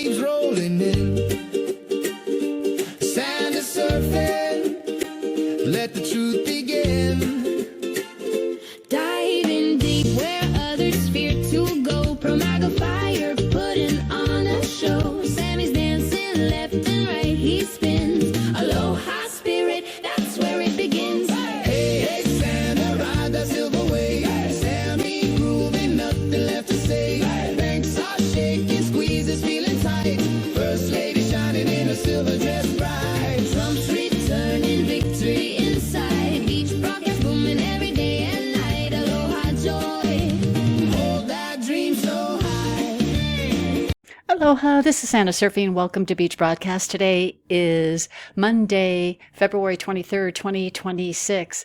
waves rolling in. Sand is surfing, let the truth begin. Diving deep where others fear to go. Pro-MAGA fire, putting on a show. Sammy's dancing left and right, he spins. Aloha spirit, that's where it begins. Hey, hey, Santa, ride that silver wave. Sammy grooving, nothing left to say. Banks are shaking, squeezes feeling tight. First lady shining in a silver dress bright. Trump's returning, victory inside. Each broadcast booming every day and night. Aloha joy, Hold that dream so high. Aloha, this is Santa Surfing. Welcome to Beach Broadcast. Today is Monday, February 23rd, 2026.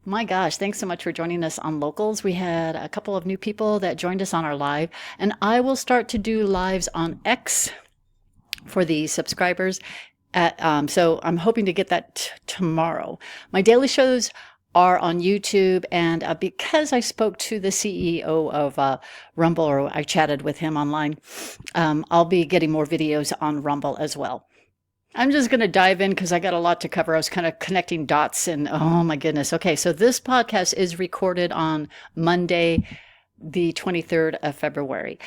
My gosh, thanks so much for joining us on Locals. We had a couple of new people that joined us on our live, and I will start to do lives on X for the subscribers. So I'm hoping to get that tomorrow. My daily shows are on YouTube, and because I spoke to the CEO of Rumble, or I chatted with him online, I'll be getting more videos on Rumble as well. I'm just going to dive in because I got a lot to cover. I was kind of connecting dots, and oh my goodness. Okay, so this podcast is recorded on Monday, the 23rd of February.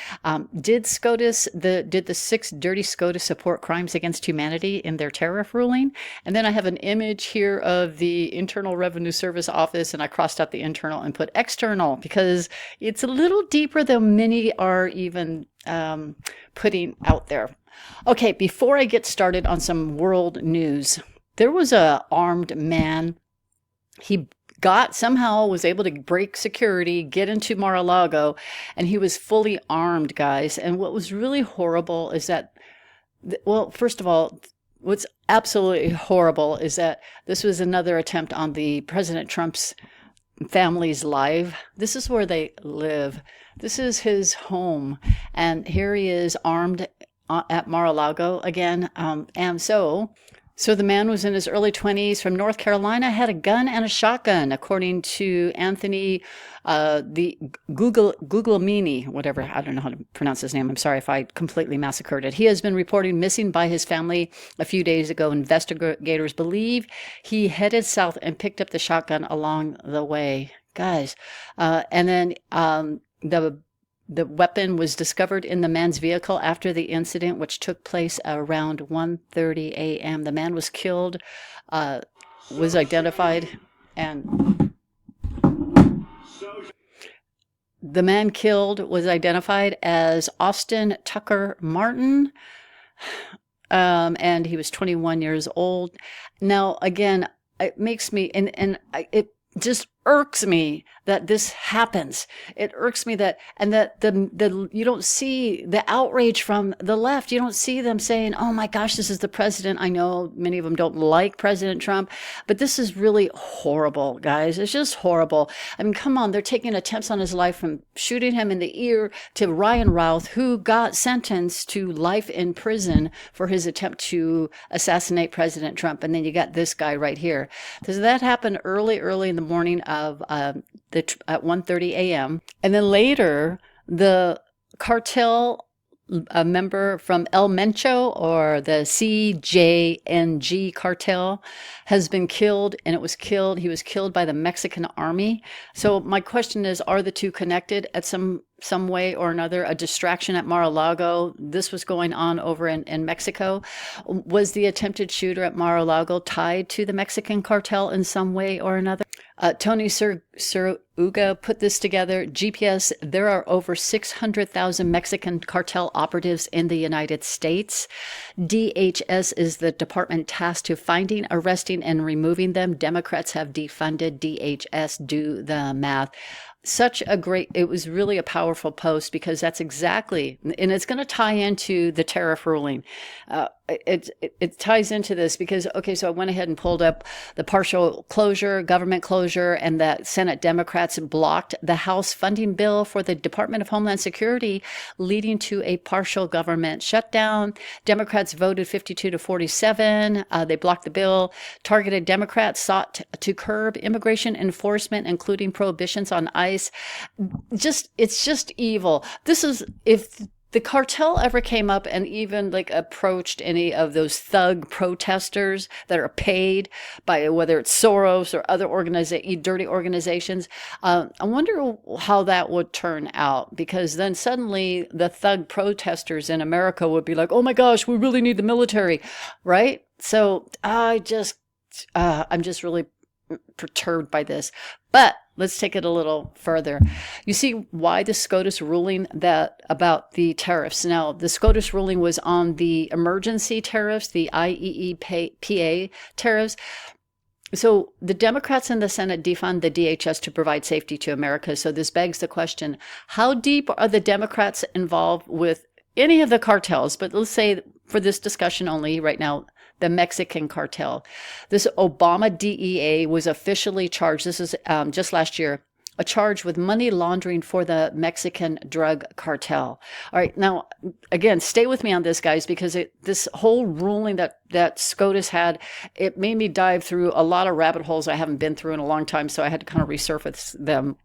Did SCOTUS, did the 6 dirty SCOTUS support crimes against humanity in their tariff ruling? And then I have an image here of the Internal Revenue Service office, and I crossed out the internal and put external because it's a little deeper than many are even putting out there. Okay, before I get started on some world news, there was a armed man. He somehow was able to break security, get into Mar-a-Lago, and he was fully armed, guys. And what was really horrible is that, well, first of all, what's absolutely horrible is that this was another attempt on the President Trump's family's life. This is where they live. This is his home. And here he is armed at Mar-a-Lago again. And so the man was in his early 20s from North Carolina, had a gun and a shotgun, according to Anthony, the Guglielmini, whatever. I don't know how to pronounce his name. I'm sorry if I completely massacred it. He has been reported missing by his family a few days ago. Investigators believe he headed south and picked up the shotgun along the way. Guys, and then the weapon was discovered in the man's vehicle after the incident, which took place around 1:30 a.m. The man was killed, was identified, and the man killed was identified as Austin Tucker Martin, and he was 21 years old. Now, again, it makes me, it just irks me that this happens. It irks me that the you don't see the outrage from the left. You don't see them saying, "Oh my gosh, this is the president." I know many of them don't like President Trump, but this is really horrible, guys. It's just horrible. I mean, come on, they're taking attempts on his life from shooting him in the ear to Ryan Routh, who got sentenced to life in prison for his attempt to assassinate President Trump. And then you got this guy right here. Does that happen early in the morning of at 1:30 a.m. And then later, the cartel member from El Mencho, or the CJNG cartel, has been killed, and he was killed by the Mexican army. So my question is, are the two connected at some way or another? A distraction at Mar-a-Lago. This was going on over in Mexico. Was the attempted shooter at Mar-a-Lago tied to the Mexican cartel in some way or another? Tony Uga put this together. GPS, there are over 600,000 Mexican cartel operatives in the United States. DHS is the department tasked to finding, arresting, and removing them. Democrats have defunded DHS. Do the math. It was really a powerful post, because that's exactly, and it's going to tie into the tariff ruling. It ties into this because, okay, so I went ahead and pulled up the partial closure, government closure, and that Senate Democrats blocked the House funding bill for the Department of Homeland Security, leading to a partial government shutdown. Democrats voted 52-47. They blocked the bill. Targeted Democrats sought to curb immigration enforcement, including prohibitions on ICE. It's just evil. This is, if the cartel ever came up and even like approached any of those thug protesters that are paid by whether it's Soros or other dirty organizations, I wonder how that would turn out, because then suddenly the thug protesters in America would be like, oh my gosh, we really need the military, right? So I'm just really perturbed by this. But let's take it a little further. You see why the SCOTUS ruling about the tariffs. Now, the SCOTUS ruling was on the emergency tariffs, the IEEPA tariffs. So the Democrats in the Senate defund the DHS to provide safety to America. So this begs the question, how deep are the Democrats involved with any of the cartels? But let's say for this discussion only right now, the Mexican cartel. This Obama DEA was officially charged, this is just last year, a charge with money laundering for the Mexican drug cartel. All right, now, again, stay with me on this, guys, because this whole ruling that SCOTUS had, it made me dive through a lot of rabbit holes I haven't been through in a long time, so I had to kind of resurface them.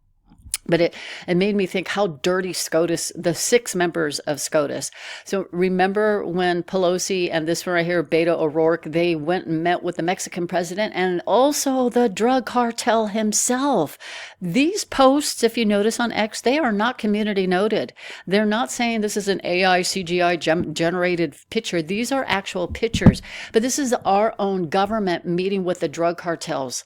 But it made me think how dirty SCOTUS, the 6 members of SCOTUS. So remember when Pelosi and this one right here, Beto O'Rourke, they went and met with the Mexican president and also the drug cartel himself. These posts, if you notice on X, they are not community noted. They're not saying this is an AI, CGI generated picture. These are actual pictures. But this is our own government meeting with the drug cartels.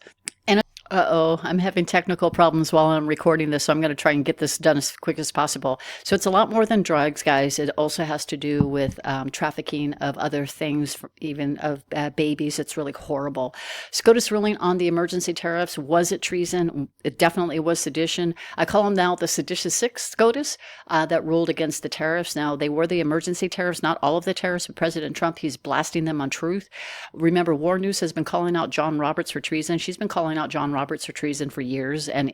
Uh-oh, I'm having technical problems while I'm recording this, so I'm going to try and get this done as quick as possible. So it's a lot more than drugs, guys. It also has to do with trafficking of other things, even of babies. It's really horrible. SCOTUS ruling on the emergency tariffs, was it treason? It definitely was sedition. I call them now the seditious 6 SCOTUS that ruled against the tariffs. Now, they were the emergency tariffs, not all of the tariffs, but President Trump, he's blasting them on truth. Remember, War News has been calling out John Roberts for treason. She's been calling out John Roberts for treason for years, and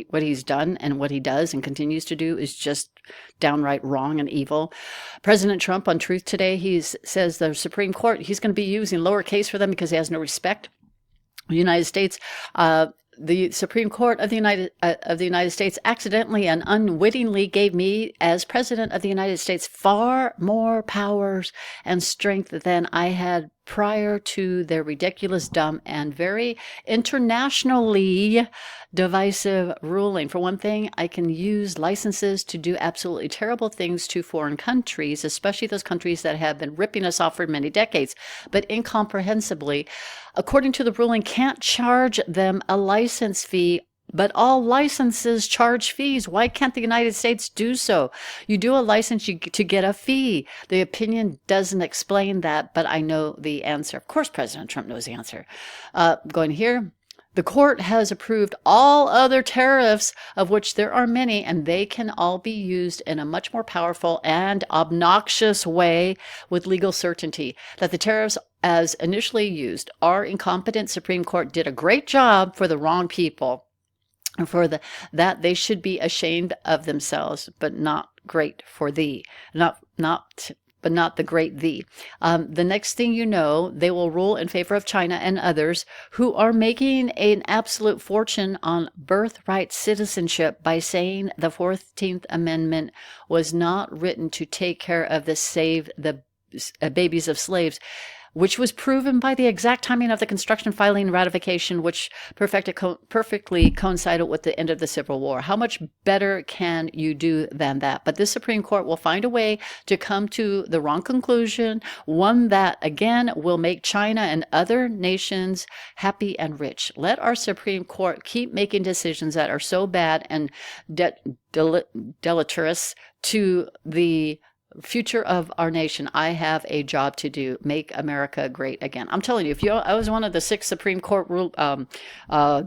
what he's done and what he does and continues to do is just downright wrong and evil. President Trump on Truth Today, he says the Supreme Court, he's going to be using lowercase for them because he has no respect. The United States, the Supreme Court of the United States accidentally and unwittingly gave me, as President of the United States, far more powers and strength than I had prior to their ridiculous, dumb, and very internationally divisive ruling. For one thing, I can use licenses to do absolutely terrible things to foreign countries, especially those countries that have been ripping us off for many decades, but incomprehensibly, according to the ruling, can't charge them a license fee. But all licenses charge fees. Why can't the United States do so? You do a license to get a fee. The opinion doesn't explain that, but I know the answer. Of course, President Trump knows the answer. Going here. The court has approved all other tariffs, of which there are many, and they can all be used in a much more powerful and obnoxious way with legal certainty. That the tariffs as initially used are incompetent. Supreme Court did a great job for the wrong people. For that they should be ashamed of themselves, but not great for thee, but not the great thee. The next thing you know, they will rule in favor of China and others who are making an absolute fortune on birthright citizenship by saying the 14th Amendment was not written to take care of the babies of slaves, which was proven by the exact timing of the construction, filing, and ratification, which perfectly coincided with the end of the Civil War. How much better can you do than that? But this Supreme Court will find a way to come to the wrong conclusion, one that, again, will make China and other nations happy and rich. Let our Supreme Court keep making decisions that are so bad and deleterious to the future of our nation. I have a job to do. Make America great again. I'm telling you, I was one of the 6 Supreme Court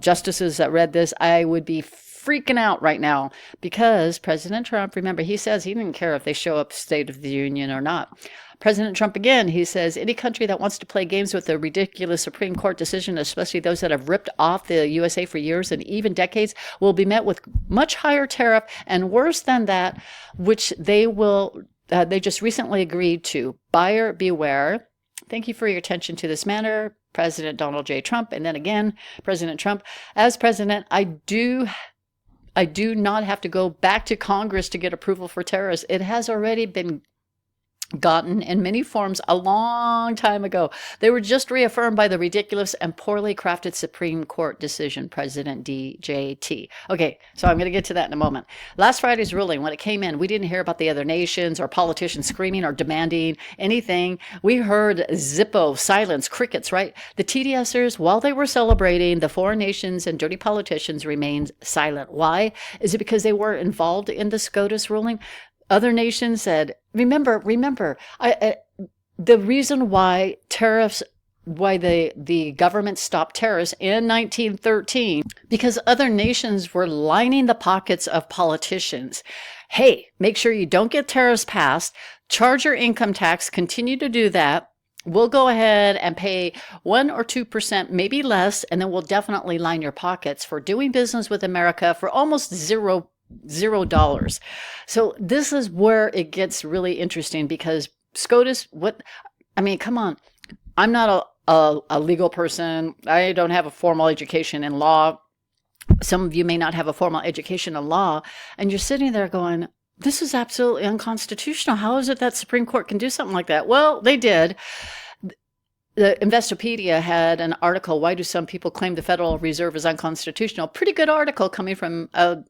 justices that read this, I would be freaking out right now, because President Trump, remember, he says he didn't care if they show up State of the Union or not. President Trump, again, he says, any country that wants to play games with a ridiculous Supreme Court decision, especially those that have ripped off the USA for years and even decades, will be met with much higher tariff, and worse than that, which they just recently agreed to. Buyer beware. Thank you for your attention to this matter, President Donald J. Trump. And then again, President Trump, as president, I do I do not have to go back to Congress to get approval for tariffs. It has already been gotten in many forms a long time ago. They were just reaffirmed by the ridiculous and poorly crafted Supreme Court decision, President DJT. Okay, so I'm going to get to that in a moment. Last Friday's ruling, when it came in, we didn't hear about the other nations or politicians screaming or demanding anything. We heard Zippo, silence, crickets, right? The TDSers, while they were celebrating, the foreign nations and dirty politicians remained silent. Why? Is it because they were involved in the SCOTUS ruling? Other nations said, remember, the reason why the government stopped tariffs in 1913, because other nations were lining the pockets of politicians. Hey, make sure you don't get tariffs passed, charge your income tax, continue to do that. We'll go ahead and pay 1 or 2%, maybe less, and then we'll definitely line your pockets for doing business with America for almost $0. So this is where it gets really interesting, because SCOTUS, come on. I'm not a legal person. I don't have a formal education in law. Some of you may not have a formal education in law, and you're sitting there going, this is absolutely unconstitutional. How is it that Supreme Court can do something like that? Well, they did. The Investopedia had an article, Why Do Some People Claim the Federal Reserve is Unconstitutional? Pretty good article coming from kind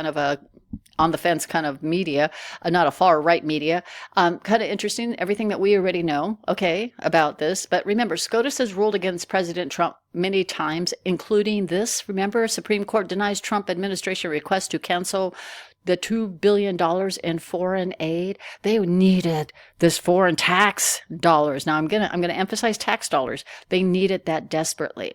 of a on the fence kind of media, not a far right media. Kind of interesting, everything that we already know, about this. But remember, SCOTUS has ruled against President Trump many times, including this. Remember, Supreme Court denies Trump administration request to cancel the $2 billion in foreign aid. They needed this foreign tax dollars. Now I'm gonna emphasize tax dollars. They needed that desperately.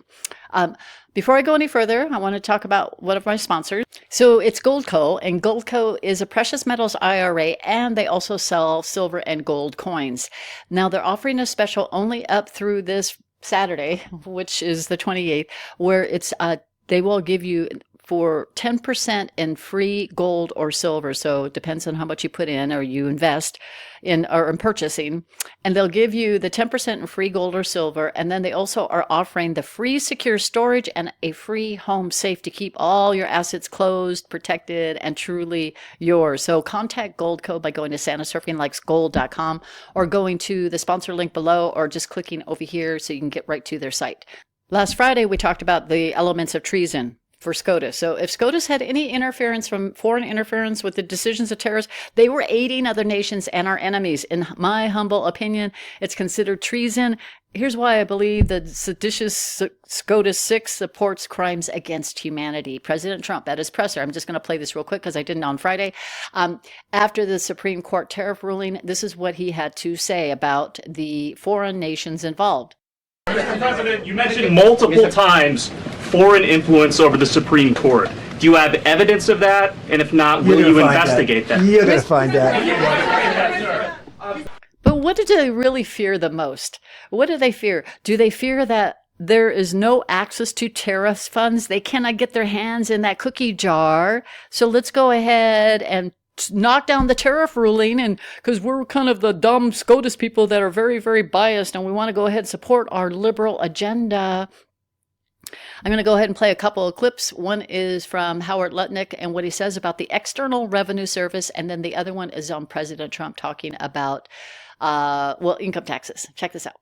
Before I go any further, I want to talk about one of my sponsors. So it's GOLDCO, and GOLDCO is a precious metals IRA, and they also sell silver and gold coins. Now they're offering a special only up through this Saturday, which is the 28th, where it's they will give you for 10% in free gold or silver. So it depends on how much you put in or you invest in or in purchasing. And they'll give you the 10% in free gold or silver. And then they also are offering the free secure storage and a free home safe to keep all your assets closed, protected, and truly yours. So contact GOLDCO by going to santasurfinglikesgold.com or going to the sponsor link below, or just clicking over here so you can get right to their site. Last Friday, we talked about the elements of treason for SCOTUS. So if SCOTUS had any interference from foreign interference with the decisions of terrorists, they were aiding other nations and our enemies. In my humble opinion, it's considered treason. Here's why I believe the seditious SCOTUS 6 supports crimes against humanity. President Trump, at his presser, I'm just going to play this real quick because I didn't on Friday. After the Supreme Court tariff ruling, this is what he had to say about the foreign nations involved. Mr. President, you mentioned multiple times foreign influence over the Supreme Court. Do you have evidence of that? And if not, will you investigate that? You're going to find that. But what do they really fear the most? What do they fear? Do they fear that there is no access to tariff funds? They cannot get their hands in that cookie jar. So let's go ahead and knock down the tariff ruling, and because we're kind of the dumb SCOTUS people that are very, very biased, and we want to go ahead and support our liberal agenda. I'm going to go ahead and play a couple of clips. One is from Howard Lutnick and what he says about the External Revenue Service, and then the other one is on President Trump talking about, income taxes. Check this out.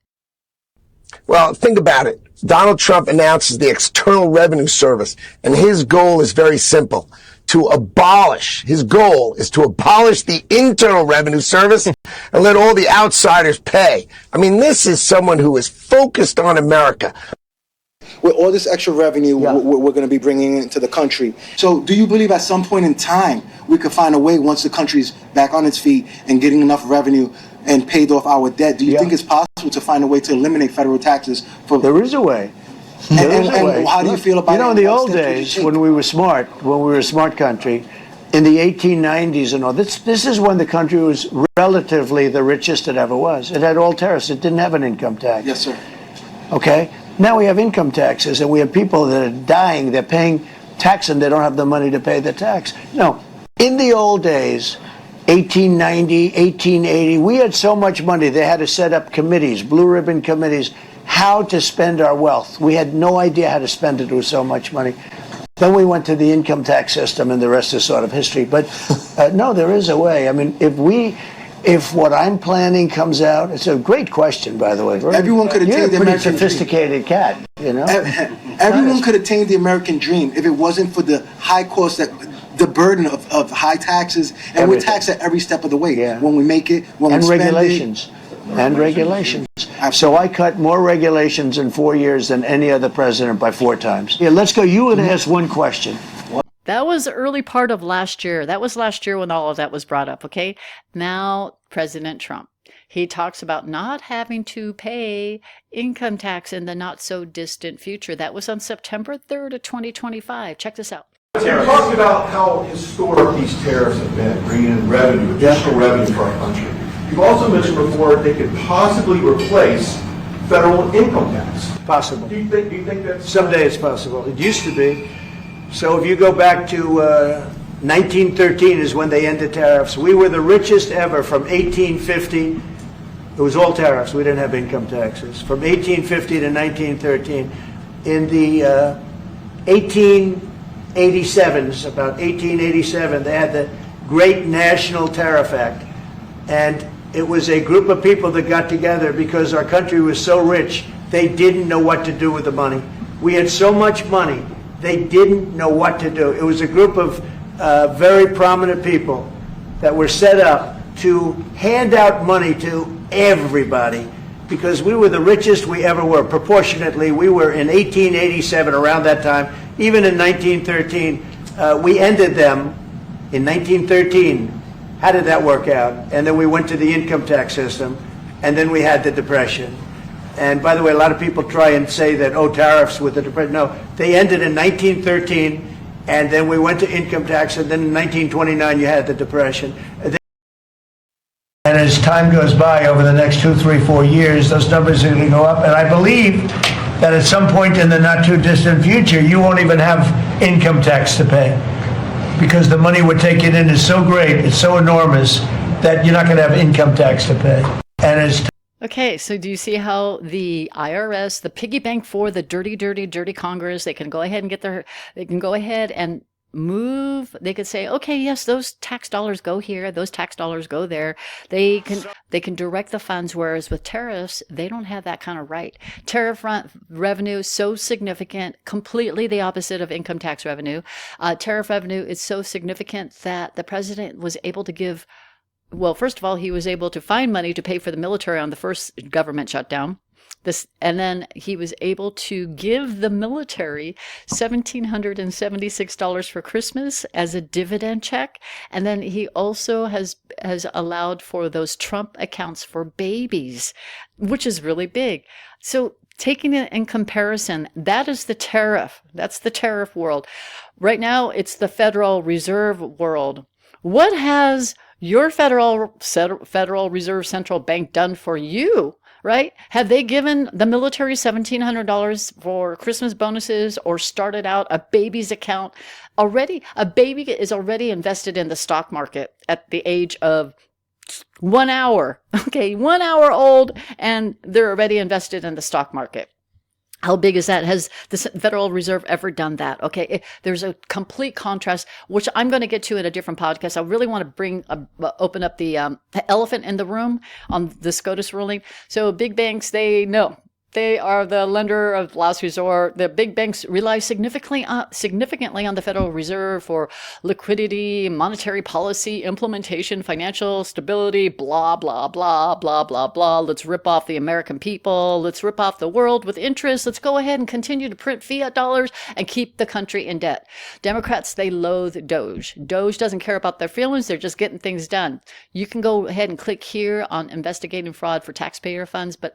Well, think about it. Donald Trump announces the External Revenue Service, and his goal is very simple. His goal is to abolish the Internal Revenue Service and let all the outsiders pay. I mean, this is someone who is focused on America. With all this extra revenue we're going to be bringing into the country. So do you believe at some point in time we could find a way, once the country's back on its feet and getting enough revenue and paid off our debt, do you think it's possible to find a way to eliminate federal taxes? There is a way. And how do you feel about it? In the old days, when we were a smart country, in the 1890s and all, this is when the country was relatively the richest it ever was. It had all tariffs. It didn't have an income tax. Yes, sir. Okay? Now we have income taxes, and we have people that are dying. They're paying tax, and they don't have the money to pay the tax. No. In the old days, 1890, 1880, we had so much money, they had to set up committees, blue ribbon committees, how to spend our wealth. We had no idea how to spend it with so much money. Then we went to the income tax system, and the rest is sort of history. But no, there is a way. I mean, if what I'm planning comes out, it's a great question, by the way. Everyone could attain the You're a pretty American dream. sophisticated cat, you know. Everyone could attain the American dream if it wasn't for the high cost, the burden of high taxes, and Everything. we're taxed at every step of the way. Yeah. When we make it, when And we spend regulations. And regulations. So I cut more regulations in 4 years than any other president by 4 times. Yeah, let's go. You would ask one question. That was the early part of last year. That was last year when all of that was brought up, okay? Now, President Trump, he talks about not having to pay income tax in the not-so-distant future. That was on September 3rd of 2025. Check this out. You talked about how historic these tariffs have been, bringing in revenue, additional revenue for our country. You've also mentioned before they could possibly replace federal income tax. Possible. Do you think that's... Someday it's possible. It used to be. So if you go back to 1913 is when they ended tariffs. We were the richest ever from 1850. It was all tariffs. We didn't have income taxes. From 1850 to 1913. In the 1887s, about 1887, they had the Great National Tariff Act. And it was a group of people that got together because our country was so rich, they didn't know what to do with the money. We had so much money, they didn't know what to do. It was a group of very prominent people that were set up to hand out money to everybody because we were the richest we ever were. Proportionately, we were in 1887, around that time, even in 1913. We ended them in 1913. How did that work out? And then we went to the income tax system, and then we had the Depression. And by the way, a lot of people try and say that, oh, tariffs with the Depression. No, they ended in 1913, and then we went to income tax, and then in 1929 you had the Depression. And as time goes by over the next 2, 3, 4 years, those numbers are going to go up. And I believe that at some point in the not too distant future, you won't even have income tax to pay. Because the money we're taking in is so great, it's so enormous, that you're not going to have income tax to pay. And as Okay, so do you see how the IRS, the piggy bank for the dirty, dirty, dirty Congress, they can go ahead and move. They could say, okay, yes, those tax dollars go here, those tax dollars go there. They can direct the funds, whereas with tariffs, they don't have that kind of right. Tariff revenue is so significant, completely the opposite of income tax revenue. Tariff revenue is so significant that the president was able to give. Well, first of all, he was able to find money to pay for the military on the first government shutdown. And then he was able to give the military $1,776 for Christmas as a dividend check. And then he also has allowed for those Trump accounts for babies, which is really big. So taking it in comparison, that is the tariff. That's the tariff world. Right now, it's the Federal Reserve world. What has your Federal Reserve Central Bank done for you? Right? Have they given the military $1,700 for Christmas bonuses or started out a baby's account? Already, a baby is already invested in the stock market at the age of 1 hour. Okay, 1 hour old, and they're already invested in the stock market. How big is that? Has the Federal Reserve ever done that? Okay, there's a complete contrast, which I'm going to get to in a different podcast. I really want to open up the elephant in the room on the SCOTUS ruling. So big banks, they are the lender of last resort. The big banks rely significantly on the Federal Reserve for liquidity, monetary policy, implementation, financial stability, blah, blah, blah, blah, blah, blah. Let's rip off the American people. Let's rip off the world with interest. Let's go ahead and continue to print fiat dollars and keep the country in debt. Democrats, they loathe Doge. Doge doesn't care about their feelings. They're just getting things done. You can go ahead and click here on investigating fraud for taxpayer funds, but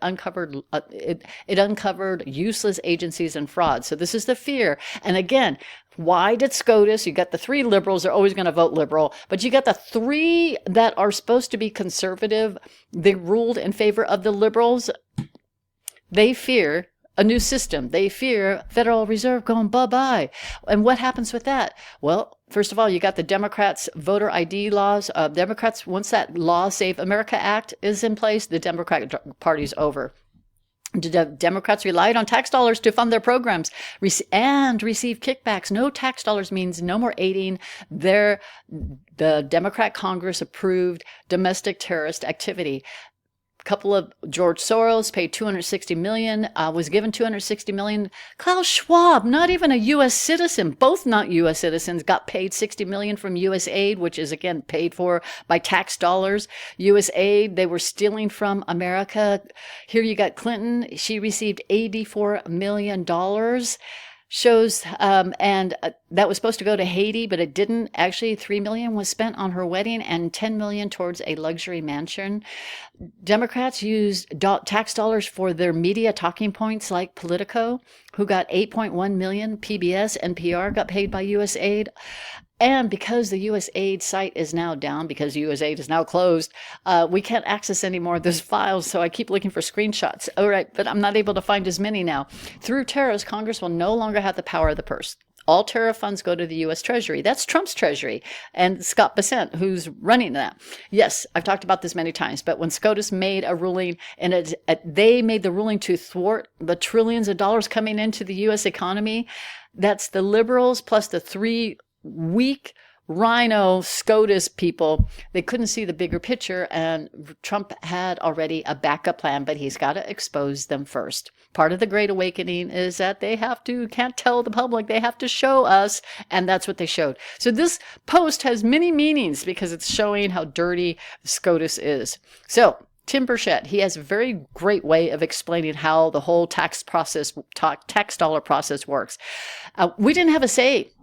it uncovered useless agencies and fraud. So this is the fear. And again, why did SCOTUS? You got the 3 liberals, they're always going to vote liberal, but you got the 3 that are supposed to be conservative. They ruled in favor of the liberals. They fear a new system. They fear Federal Reserve going bye-bye. And what happens with that? Well, first of all, you got the Democrats' voter ID laws. Democrats, once that Law Save America Act is in place, the Democratic Party's over. Democrats relied on tax dollars to fund their programs and receive kickbacks. No tax dollars means no more aiding. The Democrat Congress approved domestic terrorist activity. Couple of George Soros paid 260 million, was given 260 million. Klaus Schwab, not even a U.S. citizen, both not U.S. citizens, got paid 60 million from U.S. aid, which is again paid for by tax dollars. U.S. aid, they were stealing from America. Here you got Clinton. She received $84 million. Shows, and that was supposed to go to Haiti, but it didn't. Actually, $3 million was spent on her wedding and $10 million towards a luxury mansion. Democrats used tax dollars for their media talking points like Politico, who got 8.1 million. PBS, NPR got paid by U.S. aid. And because the U.S. aid site is now down, because U.S. aid is now closed, we can't access any more of those files. So I keep looking for screenshots. All right, but I'm not able to find as many now. Through tariffs, Congress will no longer have the power of the purse. All tariff funds go to the U.S. Treasury. That's Trump's Treasury and Scott Bessent, who's running that. Yes, I've talked about this many times, but when SCOTUS made a ruling, and they made the ruling to thwart the trillions of dollars coming into the U.S. economy, that's the liberals plus the three weak rhino SCOTUS people. They couldn't see the bigger picture, and Trump had already a backup plan, but he's got to expose them first. Part of the Great Awakening is that they can't tell the public, they have to show us, and that's what they showed. So this post has many meanings because it's showing how dirty SCOTUS is. So Tim Burchett, he has a very great way of explaining how the whole tax dollar process works. We didn't have a say.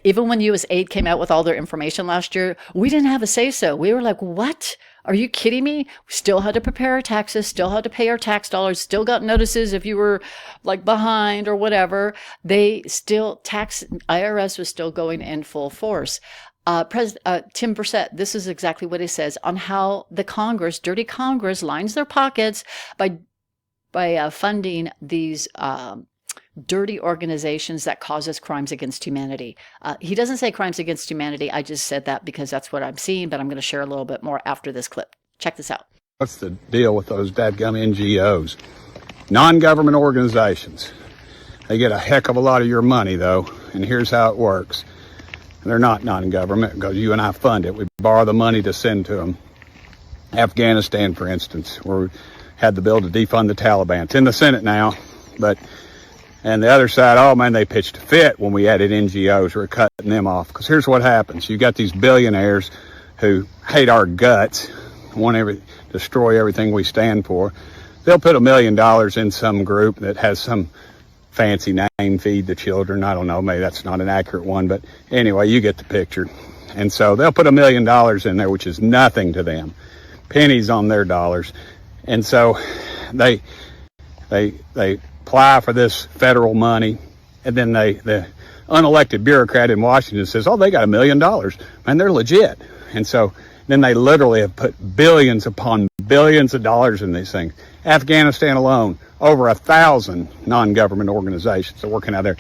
Even when U.S. aid came out with all their information last year, we didn't have a say-so. We were like, what? Are you kidding me? We still had to prepare our taxes, still had to pay our tax dollars, still got notices if you were like behind or whatever. IRS was still going in full force. Tim Burchett, this is exactly what he says on how the Congress, dirty Congress, lines their pockets by funding these dirty organizations that causes crimes against humanity. He doesn't say crimes against humanity. I just said that because that's what I'm seeing, but I'm going to share a little bit more after this clip. Check this out. What's the deal with those dadgum NGOs? Non-government organizations. They get a heck of a lot of your money, though, and here's how it works. They're not non-government because you and I fund it. We borrow the money to send to them. Afghanistan, for instance, where we had the bill to defund the Taliban. It's in the Senate now, and the other side, oh man, they pitched a fit when we added NGOs. We're cutting them off. Because here's what happens. You got these billionaires who hate our guts, want to destroy everything we stand for. They'll put $1 million in some group that has some fancy name, Feed the Children. I don't know, maybe that's not an accurate one, but anyway, you get the picture. And so they'll put $1 million in there, which is nothing to them. Pennies on their dollars. And so they apply for this federal money, and then the unelected bureaucrat in Washington says, oh, they got $1 million. Man, they're legit. And so then they literally have put billions upon billions of dollars in these things. Afghanistan alone, over 1,000 non-government organizations are working out there.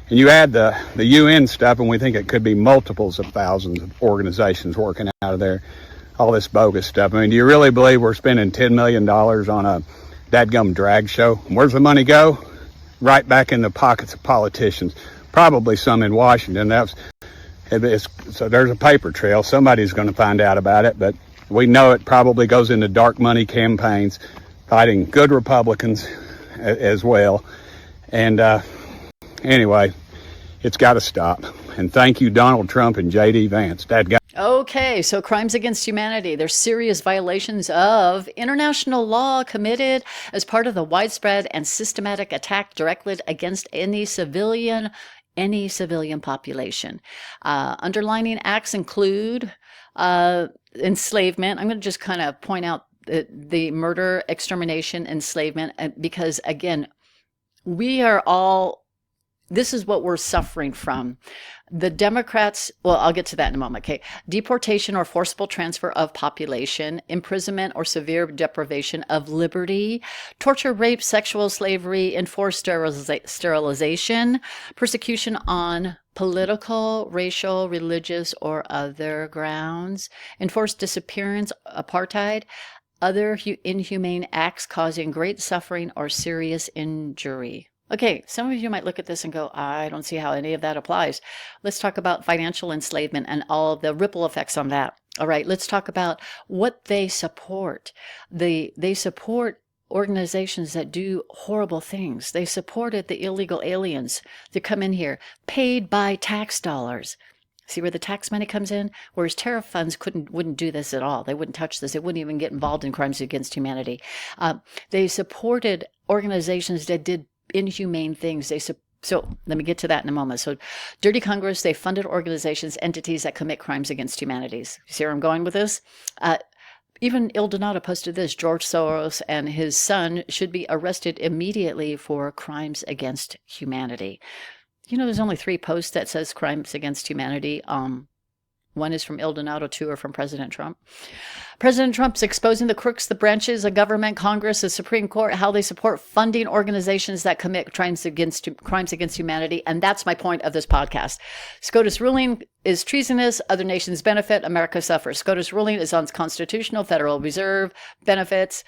And you add the UN stuff, and we think it could be multiples of thousands of organizations working out of there. All this bogus stuff. I mean, do you really believe we're spending $10 million on a dadgum drag show? Where's the money go? Right back in the pockets of politicians, probably some in Washington. So there's a paper trail. Somebody's going to find out about it, but we know it probably goes into dark money campaigns, fighting good Republicans as well. And anyway, it's got to stop. And thank you, Donald Trump and J.D. Vance. Okay, so crimes against humanity. They're serious violations of international law committed as part of the widespread and systematic attack directed against any civilian population. Underlining acts include enslavement. I'm going to just kind of point out the murder, extermination, enslavement, because again, this is what we're suffering from. The Democrats, well, I'll get to that in a moment, okay? Deportation or forcible transfer of population, imprisonment or severe deprivation of liberty, torture, rape, sexual slavery, enforced sterilization, persecution on political, racial, religious, or other grounds, enforced disappearance, apartheid, other inhumane acts causing great suffering or serious injury. Okay, some of you might look at this and go, I don't see how any of that applies. Let's talk about financial enslavement and all of the ripple effects on that. All right, let's talk about what they support. They support organizations that do horrible things. They supported the illegal aliens to come in here, paid by tax dollars. See where the tax money comes in? Whereas tariff funds wouldn't do this at all. They wouldn't touch this. They wouldn't even get involved in crimes against humanity. They supported organizations that did inhumane things. So let me get to that in a moment. So Dirty Congress, they funded organizations, entities that commit crimes against humanity. You see where I'm going with this? Even Il Donato posted this: George Soros and his son should be arrested immediately for crimes against humanity. You know, there's only 3 posts that says crimes against humanity. One is from Il Donato, 2 are from President Trump. President Trump's exposing the crooks, the branches of government, Congress, the Supreme Court, how they support funding organizations that commit crimes against humanity. And that's my point of this podcast. SCOTUS ruling is treasonous. Other nations benefit. America suffers. SCOTUS ruling is unconstitutional. Federal Reserve benefits.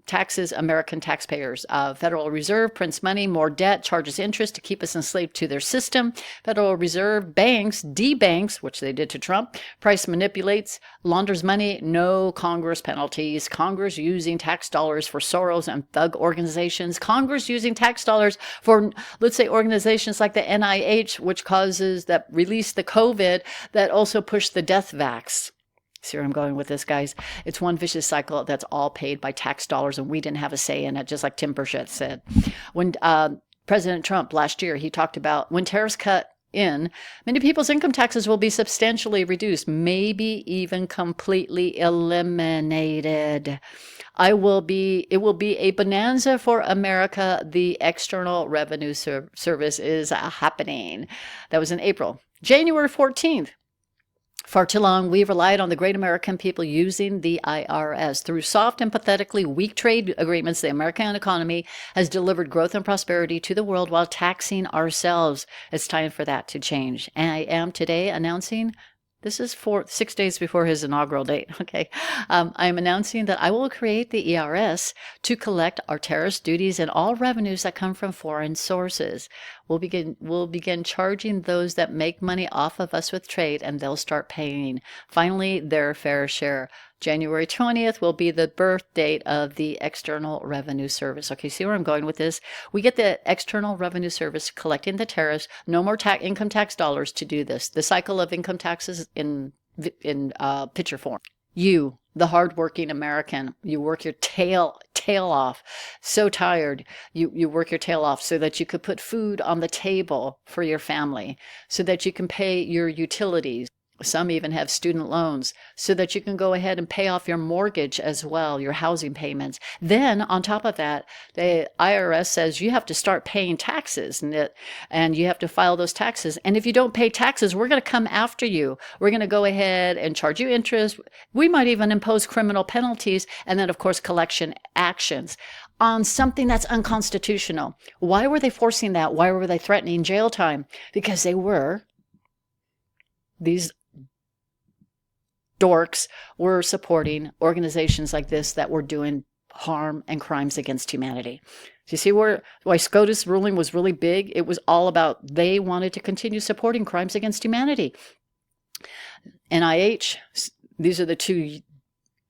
Taxes American taxpayers. Federal Reserve prints money, more debt, charges interest to keep us enslaved to their system. Federal Reserve banks, debanks, which they did to Trump, price manipulates, launders money, no Congress penalties. Congress using tax dollars for Soros and thug organizations. Congress using tax dollars for, let's say, organizations like the NIH, which release the COVID, that also push the death vax. See where I'm going with this, guys? It's one vicious cycle that's all paid by tax dollars, and we didn't have a say in it, just like Tim Burchett said. When President Trump last year, he talked about when tariffs cut in, many people's income taxes will be substantially reduced, maybe even completely eliminated. It will be a bonanza for America. The External Revenue Service is happening. That was in April. January 14th. Far too long, we relied on the great American people using the IRS. Through soft and pathetically weak trade agreements, the American economy has delivered growth and prosperity to the world while taxing ourselves. It's time for that to change. And I am today announcing, this is 6 days before his inaugural date, okay? I am announcing that I will create the ERS to collect our tariffs, duties, and all revenues that come from foreign sources. We'll begin charging those that make money off of us with trade, and they'll start paying, finally, their fair share. January 20th will be the birth date of the External Revenue Service. Okay, see where I'm going with this? We get the External Revenue Service collecting the tariffs, no more income tax dollars to do this. The cycle of income taxes in picture form. You, the hardworking American, you work your tail off, so tired, you work your tail off so that you could put food on the table for your family, so that you can pay your utilities. Some even have student loans so that you can go ahead and pay off your mortgage as well, your housing payments. Then on top of that, the IRS says you have to start paying taxes and you have to file those taxes. And if you don't pay taxes, we're going to come after you. We're going to go ahead and charge you interest. We might even impose criminal penalties and then, of course, collection actions on something that's unconstitutional. Why were they forcing that? Why were they threatening jail time? Because these dorks were supporting organizations like this that were doing harm and crimes against humanity. Do you see why SCOTUS ruling was really big? It was all about they wanted to continue supporting crimes against humanity. NIH, these are the 2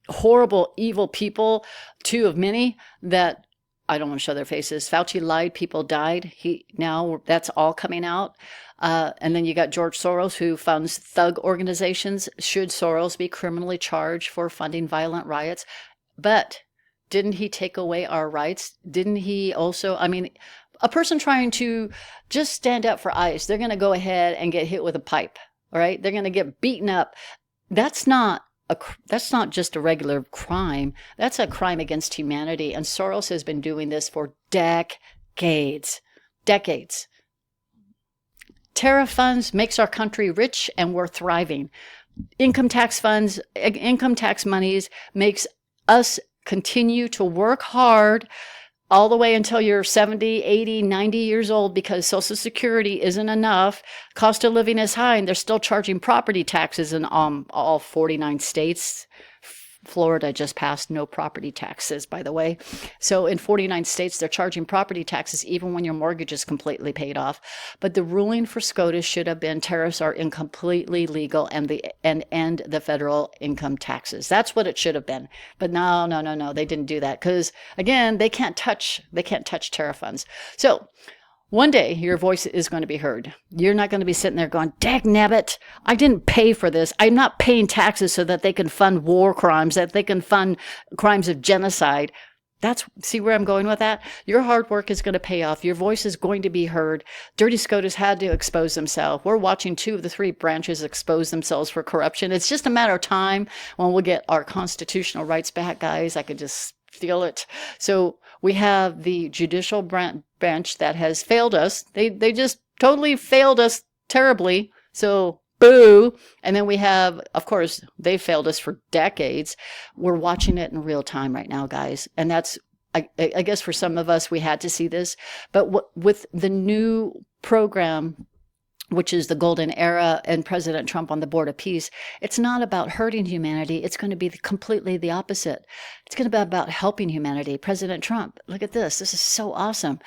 horrible, evil people, 2 of many that I don't want to show their faces. Fauci lied, people died. Now that's all coming out. And then you got George Soros, who funds thug organizations. Should Soros be criminally charged for funding violent riots? But didn't he take away our rights? Didn't he also, a person trying to just stand up for ICE, they're going to go ahead and get hit with a pipe, all right? They're going to get beaten up. That's not just a regular crime. That's a crime against humanity. And Soros has been doing this for decades. Tariff funds makes our country rich and we're thriving. Income tax funds, income tax monies makes us continue to work hard all the way until you're 70, 80, 90 years old because Social Security isn't enough. Cost of living is high and they're still charging property taxes in all 49 states. Florida just passed no property taxes, by the way. So in 49 states, they're charging property taxes even when your mortgage is completely paid off. But the ruling for SCOTUS should have been tariffs are incompletely legal and end the federal income taxes. That's what it should have been. But no, they didn't do that because, again, they can't touch tariff funds. So one day your voice is going to be heard. You're not going to be sitting there going, dag nabbit, I didn't pay for this. I'm not paying taxes so that they can fund war crimes, that they can fund crimes of genocide. See where I'm going with that? Your hard work is going to pay off. Your voice is going to be heard. Dirty SCOTUS had to expose themselves. We're watching 2 of the 3 branches expose themselves for corruption. It's just a matter of time when we'll get our constitutional rights back, guys. I could just feel it. So we have the judicial branch that has failed us. They just totally failed us terribly. So boo. And then we have, of course, they failed us for decades. We're watching it in real time right now, guys. And that's, I guess for some of us, we had to see this. But with the new program, which is the golden era and President Trump on the board of peace, it's not about hurting humanity. It's going to be completely the opposite. It's going to be about helping humanity. President Trump, look at this. This is so awesome.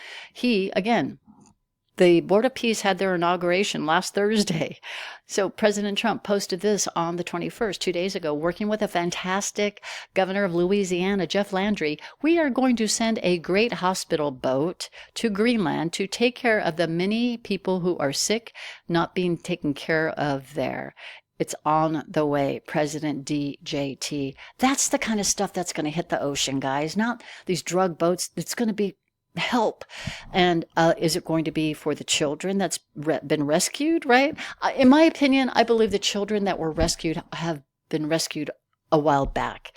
The Board of Peace had their inauguration last Thursday. So President Trump posted this on the 21st, 2 days ago, working with a fantastic governor of Louisiana, Jeff Landry. We are going to send a great hospital boat to Greenland to take care of the many people who are sick, not being taken care of there. It's on the way, President DJT. That's the kind of stuff that's going to hit the ocean, guys, not these drug boats. It's going to be help. And is it going to be for the children that's been rescued, right? In my opinion, I believe the children that were rescued have been rescued a while back.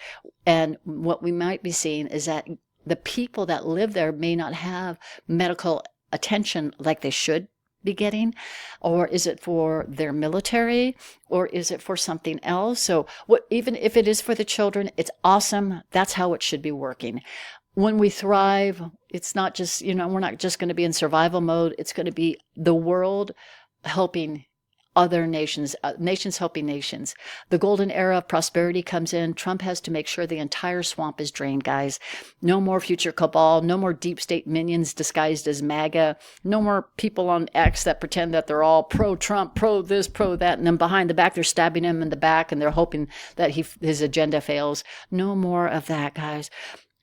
And what we might be seeing is that the people that live there may not have medical attention like they should be getting, or is it for their military, or is it for something else? So even if it is for the children, it's awesome. That's how it should be working. When we thrive, it's not just, we're not just going to be in survival mode. It's going to be the world helping other nations, nations helping nations. The golden era of prosperity comes in. Trump has to make sure the entire swamp is drained, guys. No more future cabal, no more deep state minions disguised as MAGA, no more people on X that pretend that they're all pro-Trump, pro this, pro that, and then behind the back they're stabbing him in the back and they're hoping that his agenda fails. No more of that, guys.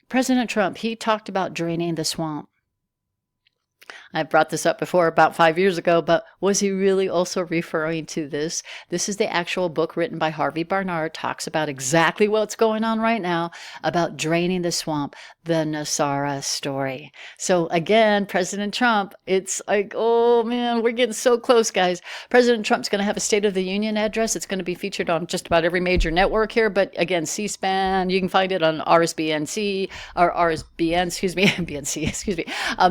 President Trump, he talked about draining the swamp. I brought this up before about 5 years ago, but was he really also referring to this? This is the actual book written by Harvey Barnard, talks about exactly what's going on right now about draining the swamp, the Nasara story. So again, President Trump, it's like, oh man, we're getting so close, guys. President Trump's going to have a State of the Union address. It's going to be featured on just about every major network here, but again, C-SPAN, you can find it on BNC,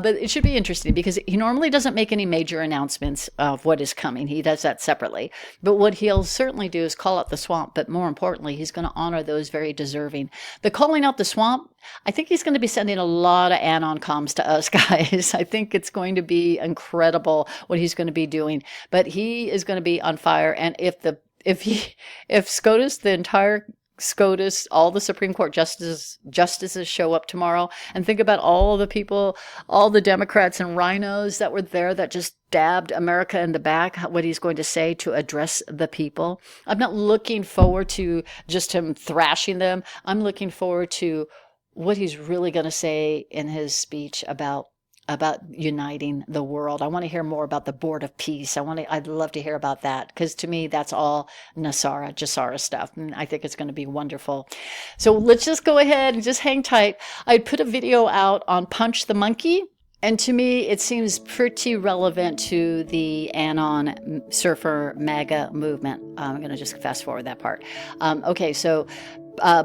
but it should be interesting because he normally doesn't make any major announcements of what is coming. He does that separately. But what he'll certainly do is call out the swamp. But more importantly, he's going to honor those very deserving. The calling out the swamp, I think he's going to be sending a lot of anon comms to us, guys. I think it's going to be incredible what he's going to be doing. But he is going to be on fire. And if SCOTUS, the entire SCOTUS, all the Supreme Court justices show up tomorrow, and think about all the people, all the Democrats and rhinos that were there that just stabbed America in the back, what he's going to say to address the people. I'm not looking forward to just him thrashing them. I'm looking forward to what he's really going to say in his speech about uniting the world. I want to hear more about the Board of Peace. I'd love to hear about that because to me, that's all Jasara stuff. And I think it's going to be wonderful. So let's just go ahead and just hang tight. I put a video out on Punch the Monkey. And to me, it seems pretty relevant to the Anon surfer MAGA movement. I'm going to just fast forward that part. Okay, so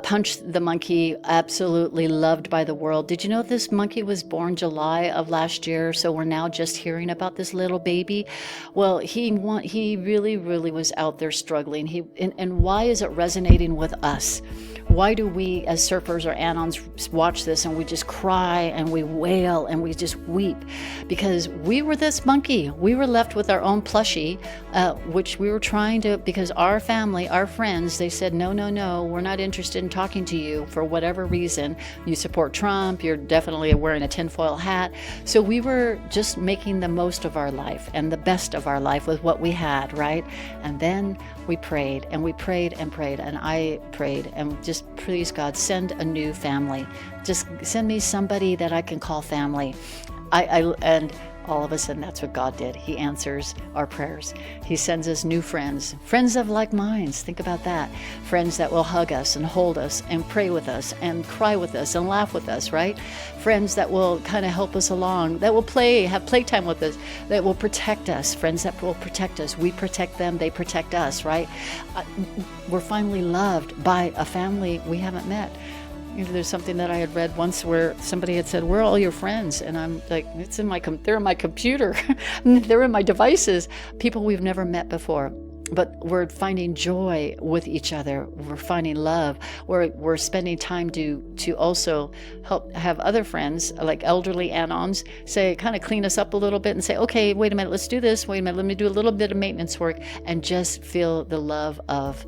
Punch the Monkey, absolutely loved by the world. Did you know this monkey was born July of last year? So we're now just hearing about this little baby. Well, he really, really was out there struggling. And why is it resonating with us? Why do we as surfers or anons watch this and we just cry and we wail and we just weep? Because we were this monkey. We were left with our own plushie, which we were trying to, because our family, our friends, they said, no, no, no, we're not interested in talking to you for whatever reason. You support Trump, you're definitely wearing a tinfoil hat. So we were just making the most of our life and the best of our life with what we had, right? And then we prayed and we prayed and prayed, and I prayed and just, please God, send a new family. Just send me somebody that I can call family. And all of a sudden, that's what God did. He answers our prayers. He sends us new friends, friends of like minds. Think about that. Friends that will hug us and hold us and pray with us and cry with us and laugh with us, right? Friends that will kind of help us along, that will have playtime with us, that will protect us. Friends that will protect us. We protect them, they protect us, right? We're finally loved by a family we haven't met. You know, there's something that I had read once where somebody had said, "Where are all your friends?" And I'm like, "It's in they're in my computer, they're in my devices." People we've never met before, but we're finding joy with each other. We're finding love. We're spending time to also help have other friends, like elderly anons, say, kind of clean us up a little bit and say, "Okay, wait a minute, let's do this. Wait a minute, let me do a little bit of maintenance work," and just feel the love of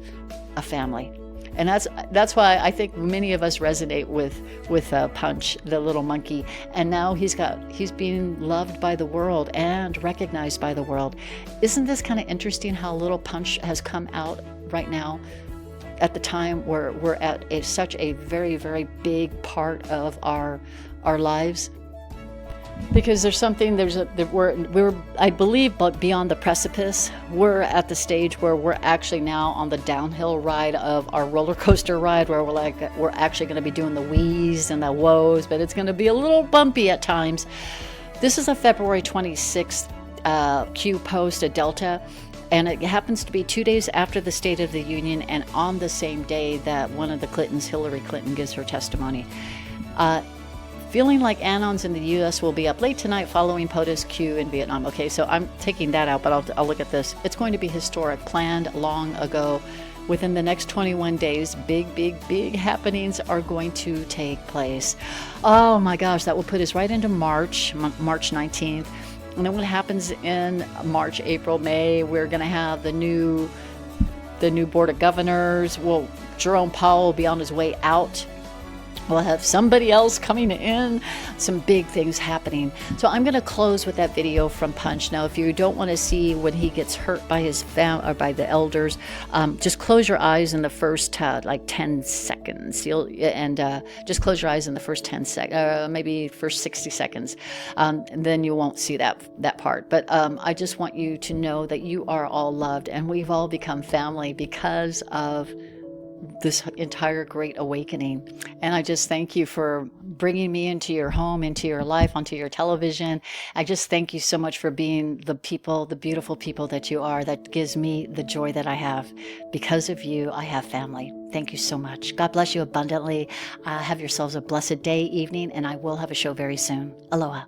a family. And that's why I think many of us resonate with Punch, the little monkey. And now he's being loved by the world and recognized by the world. Isn't this kind of interesting how little Punch has come out right now at the time where we're at such a very, very big part of our lives? Because there's something, we're I believe, but beyond the precipice. We're at the stage where we're actually now on the downhill ride of our roller coaster ride, where we're actually going to be doing the wheeze and the woes, but it's going to be a little bumpy at times. This is a February 26th Q post, a Delta, and it happens to be 2 days after the State of the Union and on the same day that one of the Clintons, Hillary Clinton, gives her testimony. Feeling like anons in the U.S. will be up late tonight following POTUS Q in Vietnam. Okay, so I'm taking that out, but I'll look at this. It's going to be historic, planned long ago. Within the next 21 days, big happenings are going to take place. Oh my gosh, that will put us right into March 19th. And then what happens in March, April, May, we're going to have the new Board of Governors. Well, Jerome Powell will be on his way out. We'll have somebody else coming in, some big things happening. So I'm going to close with that video from Punch. Now, if you don't want to see when he gets hurt by his or by the elders, just close your eyes in the first 10 seconds. Just close your eyes in the first 10 seconds, maybe first 60 seconds. And then you won't see that part. But I just want you to know that you are all loved, and we've all become family because of this entire great awakening. And I just thank you for bringing me into your home, into your life, onto your television. I just thank you so much for being the beautiful people that you are, that gives me the joy that I have. Because of you, I have family. Thank you so much. God bless you abundantly. Have yourselves a blessed day, evening, and I will have a show very soon. Aloha.